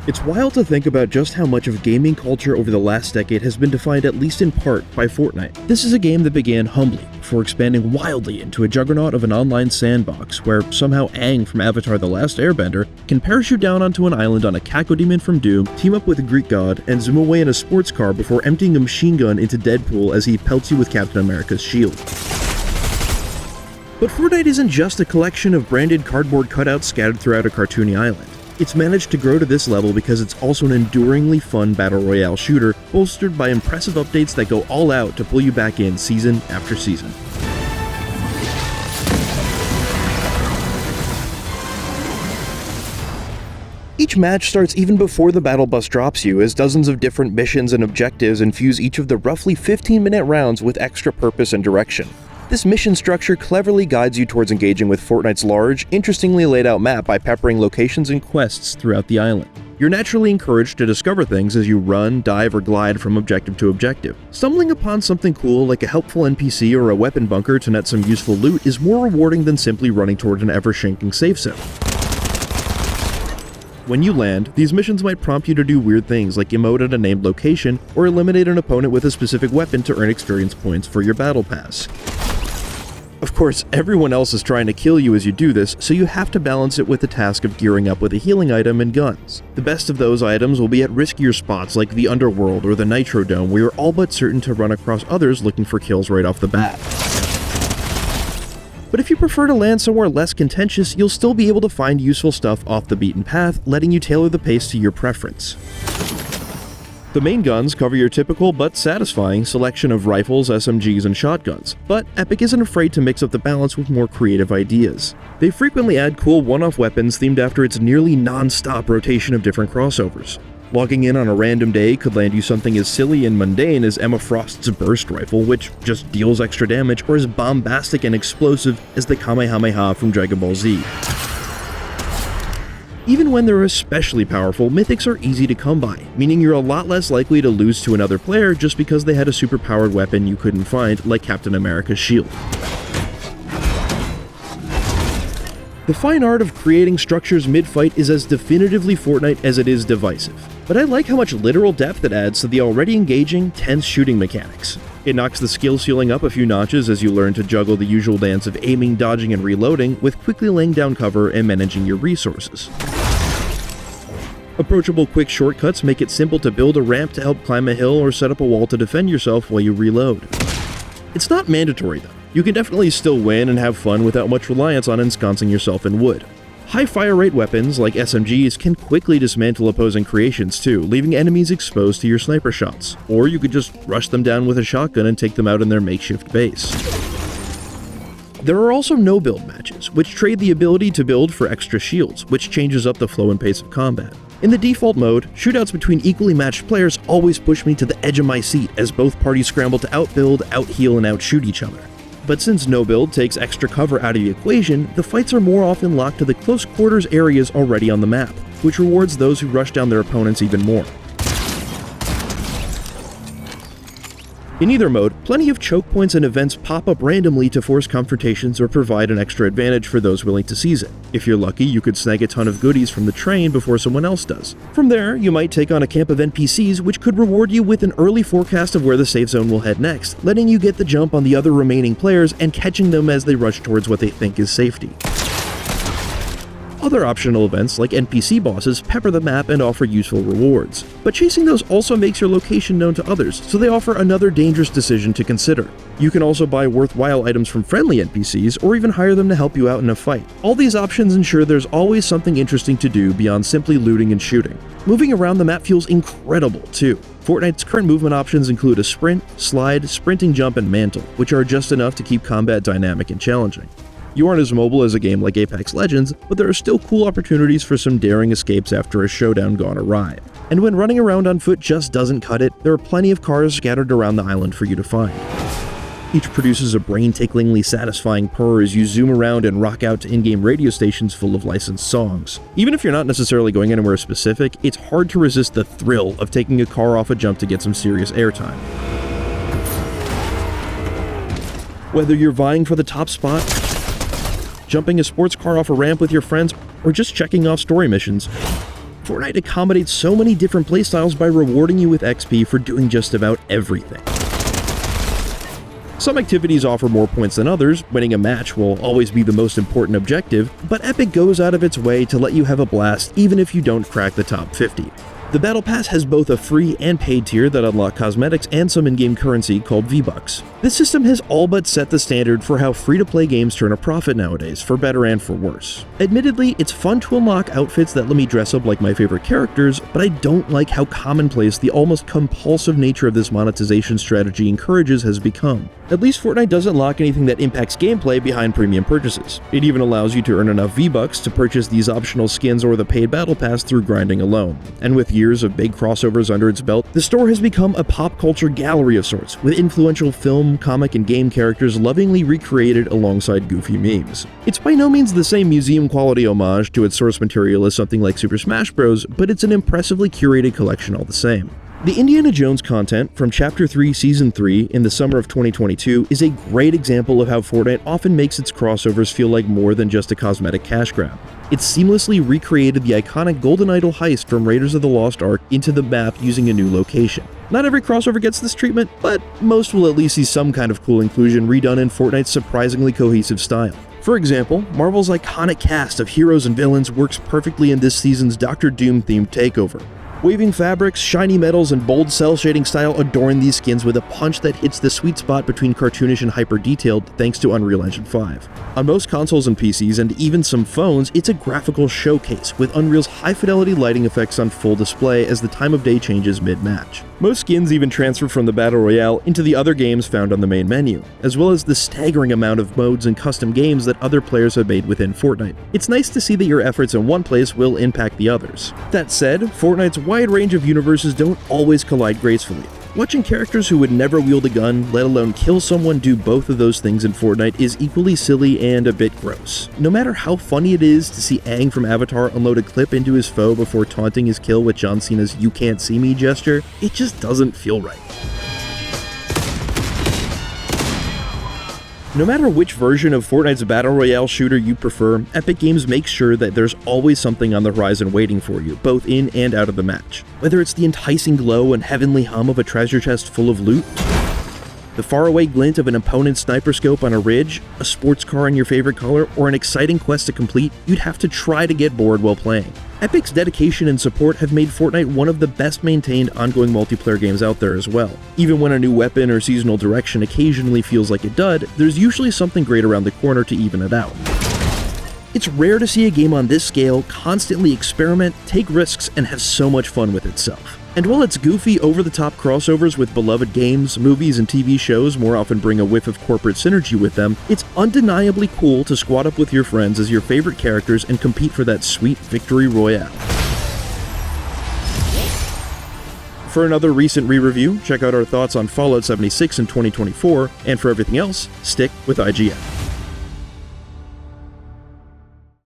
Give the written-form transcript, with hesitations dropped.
It's wild to think about just how much of gaming culture over the last decade has been defined at least in part by Fortnite. This is a game that began humbly, before expanding wildly into a juggernaut of an online sandbox where somehow Aang from Avatar: The Last Airbender can parachute down onto an island on a cacodemon from Doom, team up with a Greek god, and zoom away in a sports car before emptying a machine gun into Deadpool as he pelts you with Captain America's shield. But Fortnite isn't just a collection of branded cardboard cutouts scattered throughout a cartoony island. It's managed to grow to this level because it's also an enduringly fun battle royale shooter, bolstered by impressive updates that go all out to pull you back in season after season. Each match starts even before the battle bus drops you, as dozens of different missions and objectives infuse each of the roughly 15-minute rounds with extra purpose and direction. This mission structure cleverly guides you towards engaging with Fortnite's large, interestingly laid out map by peppering locations and quests throughout the island. You're naturally encouraged to discover things as you run, dive, or glide from objective to objective. Stumbling upon something cool like a helpful NPC or a weapon bunker to net some useful loot is more rewarding than simply running toward an ever-shrinking safe zone. When you land, these missions might prompt you to do weird things like emote at a named location or eliminate an opponent with a specific weapon to earn experience points for your battle pass. Of course, everyone else is trying to kill you as you do this, so you have to balance it with the task of gearing up with a healing item and guns. The best of those items will be at riskier spots like the Underworld or the Nitro Dome, where you're all but certain to run across others looking for kills right off the bat. But if you prefer to land somewhere less contentious, you'll still be able to find useful stuff off the beaten path, letting you tailor the pace to your preference. The main guns cover your typical but satisfying selection of rifles, SMGs, and shotguns, but Epic isn't afraid to mix up the balance with more creative ideas. They frequently add cool one-off weapons themed after its nearly non-stop rotation of different crossovers. Logging in on a random day could land you something as silly and mundane as Emma Frost's burst rifle, which just deals extra damage, or as bombastic and explosive as the Kamehameha from Dragon Ball Z. Even when they're especially powerful, mythics are easy to come by, meaning you're a lot less likely to lose to another player just because they had a super-powered weapon you couldn't find, like Captain America's shield. The fine art of creating structures mid-fight is as definitively Fortnite as it is divisive, but I like how much literal depth it adds to the already engaging, tense shooting mechanics. It knocks the skill ceiling up a few notches as you learn to juggle the usual dance of aiming, dodging, and reloading, with quickly laying down cover and managing your resources. Approachable quick shortcuts make it simple to build a ramp to help climb a hill or set up a wall to defend yourself while you reload. It's not mandatory though. You can definitely still win and have fun without much reliance on ensconcing yourself in wood. High fire rate weapons like SMGs can quickly dismantle opposing creations too, leaving enemies exposed to your sniper shots. Or you could just rush them down with a shotgun and take them out in their makeshift base. There are also no-build matches, which trade the ability to build for extra shields, which changes up the flow and pace of combat. In the default mode, shootouts between equally matched players always push me to the edge of my seat as both parties scramble to outbuild, outheal, and outshoot each other. But since no build takes extra cover out of the equation, the fights are more often locked to the close quarters areas already on the map, which rewards those who rush down their opponents even more. In either mode, plenty of choke points and events pop up randomly to force confrontations or provide an extra advantage for those willing to seize it. If you're lucky, you could snag a ton of goodies from the train before someone else does. From there, you might take on a camp of NPCs, which could reward you with an early forecast of where the safe zone will head next, letting you get the jump on the other remaining players and catching them as they rush towards what they think is safety. Other optional events like NPC bosses pepper the map and offer useful rewards, but chasing those also makes your location known to others, so they offer another dangerous decision to consider. You can also buy worthwhile items from friendly NPCs or even hire them to help you out in a fight. All these options ensure there's always something interesting to do beyond simply looting and shooting. Moving around the map feels incredible too. Fortnite's current movement options include a sprint, slide, sprinting jump, and mantle, which are just enough to keep combat dynamic and challenging. You aren't as mobile as a game like Apex Legends, but there are still cool opportunities for some daring escapes after a showdown gone awry. And when running around on foot just doesn't cut it, there are plenty of cars scattered around the island for you to find. Each produces a brain-ticklingly satisfying purr as you zoom around and rock out to in-game radio stations full of licensed songs. Even if you're not necessarily going anywhere specific, it's hard to resist the thrill of taking a car off a jump to get some serious airtime. Whether you're vying for the top spot, jumping a sports car off a ramp with your friends, or just checking off story missions, Fortnite accommodates so many different playstyles by rewarding you with XP for doing just about everything. Some activities offer more points than others, winning a match will always be the most important objective, but Epic goes out of its way to let you have a blast even if you don't crack the top 50. The Battle Pass has both a free and paid tier that unlock cosmetics and some in-game currency called V-Bucks. This system has all but set the standard for how free-to-play games turn a profit nowadays, for better and for worse. Admittedly, it's fun to unlock outfits that let me dress up like my favorite characters, but I don't like how commonplace the almost compulsive nature of this monetization strategy encourages has become. At least Fortnite doesn't lock anything that impacts gameplay behind premium purchases. It even allows you to earn enough V-Bucks to purchase these optional skins or the paid Battle Pass through grinding alone. And with years of big crossovers under its belt, the store has become a pop culture gallery of sorts, with influential film, comic, and game characters lovingly recreated alongside goofy memes. It's by no means the same museum-quality homage to its source material as something like Super Smash Bros., but it's an impressively curated collection all the same. The Indiana Jones content from Chapter 3 Season 3 in the summer of 2022 is a great example of how Fortnite often makes its crossovers feel like more than just a cosmetic cash grab. It seamlessly recreated the iconic Golden Idol heist from Raiders of the Lost Ark into the map using a new location. Not every crossover gets this treatment, but most will at least see some kind of cool inclusion redone in Fortnite's surprisingly cohesive style. For example, Marvel's iconic cast of heroes and villains works perfectly in this season's Doctor Doom-themed takeover. Waving fabrics, shiny metals, and bold cel-shading style adorn these skins with a punch that hits the sweet spot between cartoonish and hyper-detailed thanks to Unreal Engine 5. On most consoles and PCs, and even some phones, it's a graphical showcase, with Unreal's high-fidelity lighting effects on full display as the time of day changes mid-match. Most skins even transfer from the Battle Royale into the other games found on the main menu, as well as the staggering amount of modes and custom games that other players have made within Fortnite. It's nice to see that your efforts in one place will impact the others. That said, Fortnite's wide range of universes don't always collide gracefully. Watching characters who would never wield a gun, let alone kill someone, do both of those things in Fortnite is equally silly and a bit gross. No matter how funny it is to see Aang from Avatar unload a clip into his foe before taunting his kill with John Cena's "you can't see me" gesture, it just doesn't feel right. No matter which version of Fortnite's Battle Royale shooter you prefer, Epic Games makes sure that there's always something on the horizon waiting for you, both in and out of the match. Whether it's the enticing glow and heavenly hum of a treasure chest full of loot, the faraway glint of an opponent's sniper scope on a ridge, a sports car in your favorite color, or an exciting quest to complete, you'd have to try to get bored while playing. Epic's dedication and support have made Fortnite one of the best maintained ongoing multiplayer games out there as well. Even when a new weapon or seasonal direction occasionally feels like a dud, there's usually something great around the corner to even it out. It's rare to see a game on this scale constantly experiment, take risks, and have so much fun with itself. And while its goofy, over-the-top crossovers with beloved games, movies, and TV shows more often bring a whiff of corporate synergy with them, it's undeniably cool to squad up with your friends as your favorite characters and compete for that sweet Victory Royale. For another recent re-review, check out our thoughts on Fallout 76 in 2024, and for everything else, stick with IGN.